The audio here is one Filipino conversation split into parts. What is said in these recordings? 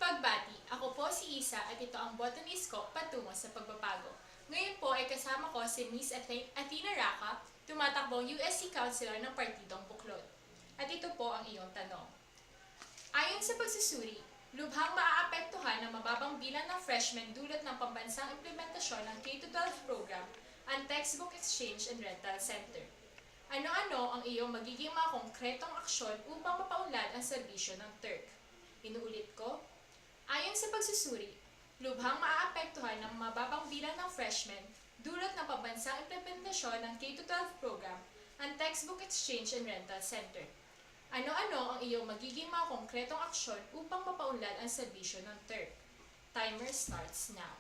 Pagbati, ako po si Isa at ito ang botanist ko patungo sa pagbabago. Ngayon po ay kasama ko si Miss Athena Raka, tumatakbong USC Councilor ng Partidong Buklod. At ito po ang iyong tanong. Ayon sa pagsusuri, lubhang maaapektuhan ng mababang bilang ng freshmen dulot ng pambansang implementasyon ng K-12 program ang Textbook Exchange and Rental Center. Ano-ano ang iyong magiging mga konkretong aksyon upang mapaunlad ang serbisyo ng TURC? Inuulit ko, ayon sa pagsusuri, lubhang maaapektuhan ng mababang bilang ng freshmen dulot ng pambansang implementasyon ng K-12 program ang Textbook Exchange and Rental Center. Ano-ano ang iyong magiging mga konkretong aksyon upang mapaunlad ang serbisyo ng TURC? Timer starts now.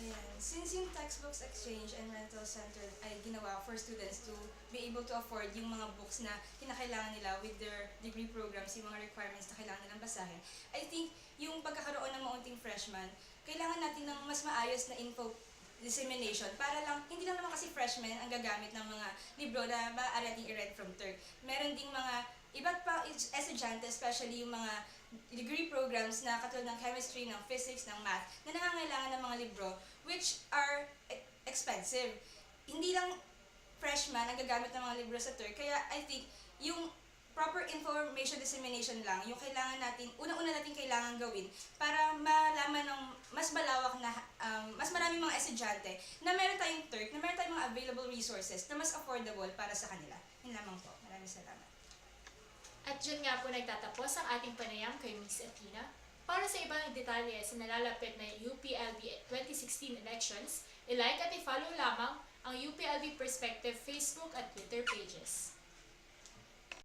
Ayan. Since yung textbooks exchange and rental center ay ginawa for students to be able to afford yung mga books na kinakailangan nila with their degree programs, yung mga requirements na kailangan nilang basahin, I think yung pagkakaroon ng maunting freshman, kailangan natin ng mas maayos na info dissemination para lang, hindi lang naman kasi freshmen ang gagamit ng mga libro na maaari natin i-read from TURC. Meron ding mga iba't pa estudyante, especially yung mga degree programs na katulad ng chemistry, ng physics, ng math, na nangangailangan ng mga libro which are expensive. Hindi lang freshman ang gagamit ng mga libro sa TURC, kaya I think yung proper information dissemination lang, yung kailangan natin, unang-una natin kailangan gawin para malaman ng mas malawak na, mas maraming mga estudyante na meron tayong TURC, na meron tayong mga available resources na mas affordable para sa kanila. Yun lamang po. Maraming salamat. At dyan nga po nagtatapos ang ating panayam kay Miss Athena. Para sa ibang detalye sa nalalapit na UPLB 2016 elections, i-like at i-follow lamang ang UPLB Perspective Facebook at Twitter pages.